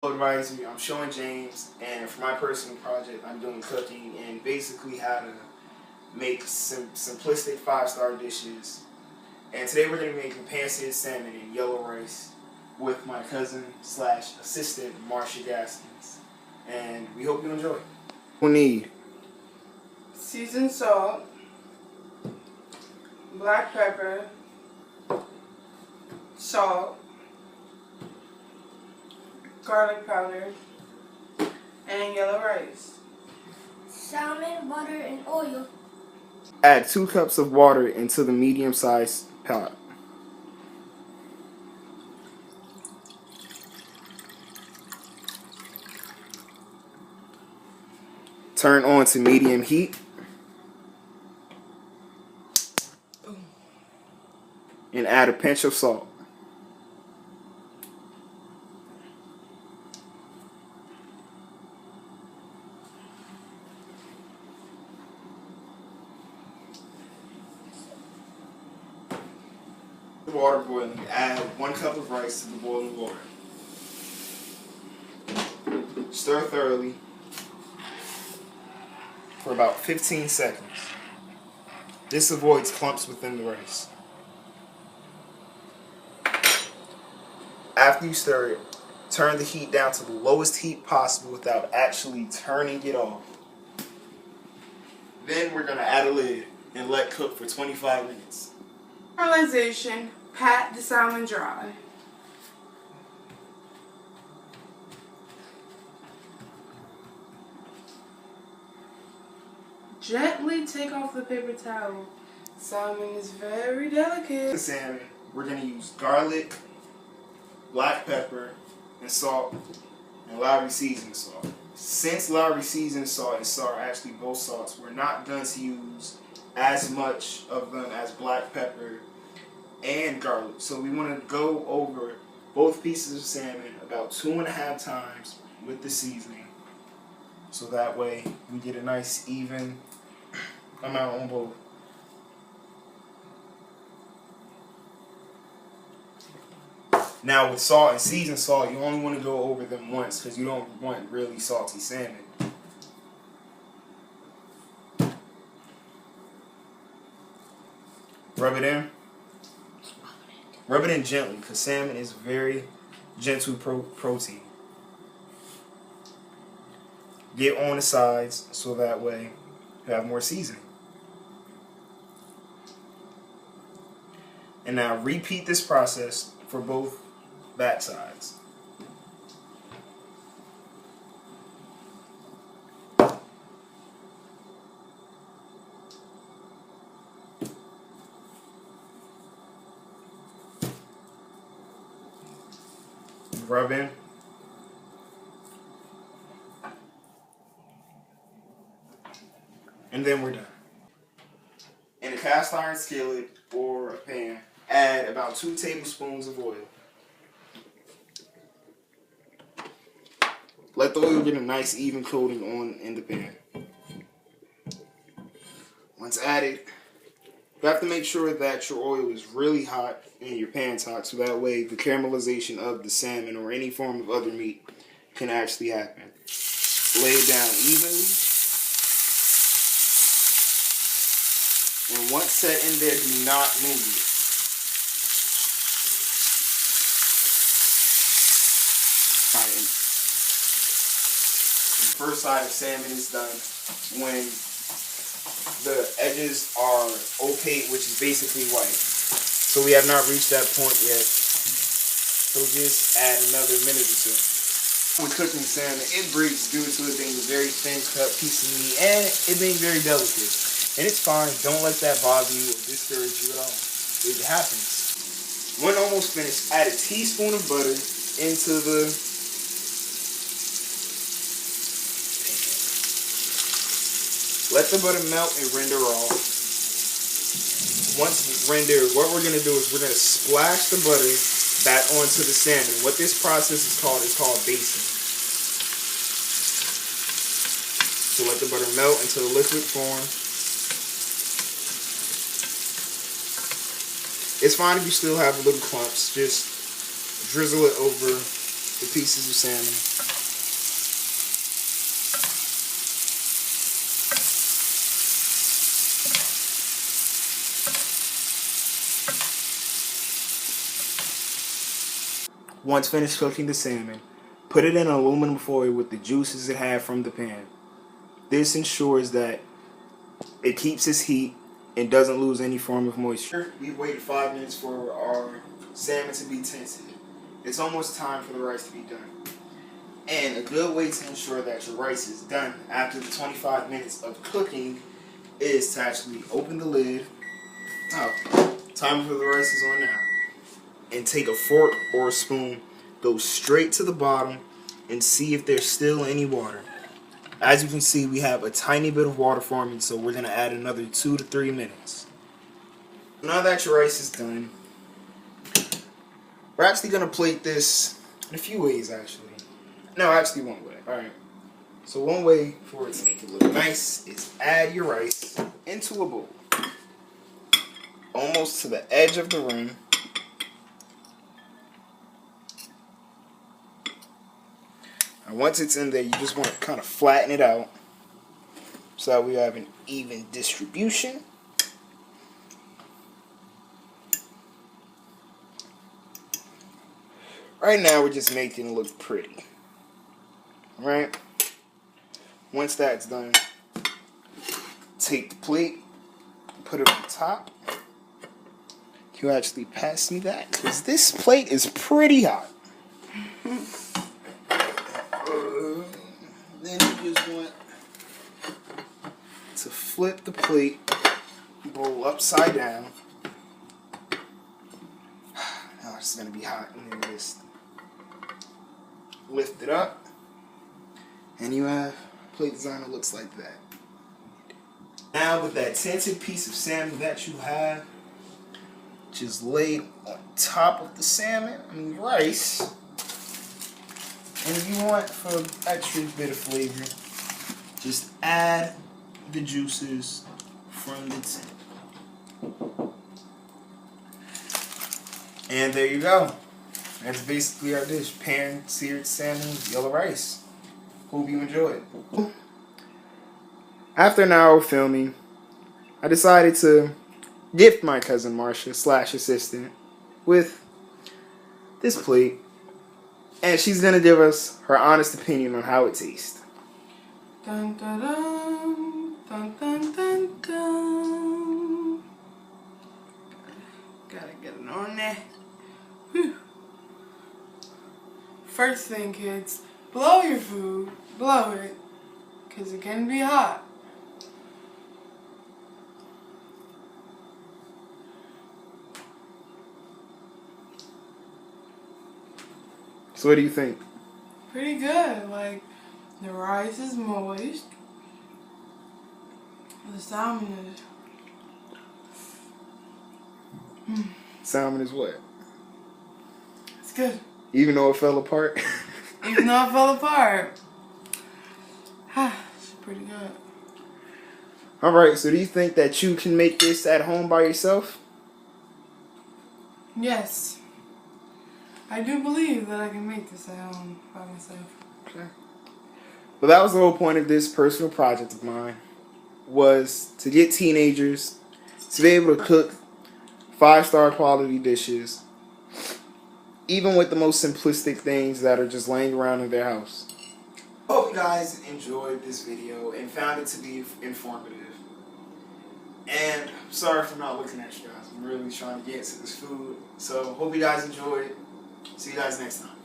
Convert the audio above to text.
Advisory. I'm Shawn James, and for my personal project, I'm doing cooking and basically how to make some simplistic 5-star dishes. And today we're going to be making pan-seared salmon and yellow rice with my cousin slash assistant Marsha Gaskins. And we hope you enjoy. We'll need seasoned salt, black pepper, salt, garlic powder, and yellow rice. Salmon, butter, and oil. Add 2 cups of water into the medium-sized pot. Turn on to medium heat. And add a pinch of salt. The water boiling. Add 1 cup of rice to the boiling water. Stir thoroughly for about 15 seconds. This avoids clumps within the rice. After you stir it, turn the heat down to the lowest heat possible without actually turning it off. Then we're going to add a lid and let cook for 25 minutes. Caramelization, pat the salmon dry. Gently take off the paper towel. Salmon is very delicate. The salmon, we're going to use garlic, black pepper, and salt, and Lowry seasoning salt. Since Lowry seasoning salt and salt are actually both salts, we're not going to use as much of them as black pepper and garlic. So we want to go over both pieces of salmon about 2.5 times with the seasoning. So that way we get a nice even amount on both. Now with salt and seasoned salt, you only want to go over them once because you don't want really salty salmon. Rub it in. Rub it in gently because salmon is very gentle protein. Get on the sides so that way you have more seasoning. And now repeat this process for both back sides. Rub in. And then we're done. In a cast iron skillet or a pan, add about 2 tablespoons of oil. Let the oil get a nice even coating on in the pan. Once added, you have to make sure that your oil is really hot and your pan's hot so that way the caramelization of the salmon or any form of other meat can actually happen. Lay it down evenly. And once set in there, do not move it. Alright, the first side of salmon is done when the edges are opaque, which is basically white. So we have not reached that point yet. So just add another minute or so. With cooking salmon, it breaks due to it being a very thin cut piece of meat and it being very delicate. And it's fine. Don't let that bother you or discourage you at all. It happens. When almost finished, add a teaspoon of butter into the let the butter melt and render off. Once rendered, what we're going to do is we're going to splash the butter back onto the salmon. What this process is called basting. So let the butter melt into the liquid form. It's fine if you still have little clumps. Just drizzle it over the pieces of salmon. Once finished cooking the salmon, put it in an aluminum foil with the juices it had from the pan. This ensures that it keeps its heat and doesn't lose any form of moisture. We've waited 5 minutes for our salmon to be tinted. It's almost time for the rice to be done. And a good way to ensure that your rice is done after the 25 minutes of cooking is to actually open the lid. Oh, time for the rice is on now. And take a fork or a spoon, go straight to the bottom and see if there's still any water. As you can see, we have a tiny bit of water forming, so we're going to add another 2 to 3 minutes. Now that your rice is done, we're actually going to plate this in a few ways, actually. No, actually one way. Alright. So one way for it to make it look nice is add your rice into a bowl. Almost to the edge of the rim. And once it's in there, you just want to kind of flatten it out so that we have an even distribution. Right now, we're just making it look pretty. Right? Once that's done, take the plate, put it on top. Can you actually pass me that? Because this plate is pretty hot. Then you just want to flip the plate, bowl upside down. Oh, it's going to be hot. And then just lift it up. And you have a plate design that looks like that. Now with that tinted piece of salmon that you have, just laid on top of the salmon, rice. And if you want for an extra bit of flavor, just add the juices from the tin. And there you go. That's basically our dish. Pan seared salmon with yellow rice. Hope you enjoyed. After an hour of filming, I decided to gift my cousin Marcia / assistant with this plate. And she's going to give us her honest opinion on how it tastes. Dun dun dun, dun dun dun dun. Gotta get it on there. Whew. First thing, kids, blow your food. Blow it. Because it can be hot. So what do you think? Pretty good. Like, the rice is moist. The salmon is... Salmon is what? It's good. Even though it fell apart? Even though it fell apart. It's pretty good. Alright, so do you think that you can make this at home by yourself? Yes. I do believe that I can make this at home by myself. Okay. Well, that was the whole point of this personal project of mine, was to get teenagers to be able to cook 5-star quality dishes, even with the most simplistic things that are just laying around in their house. Hope you guys enjoyed this video and found it to be informative. And sorry for not looking at you guys. I'm really trying to get to this food. So hope you guys enjoyed. See you guys next time.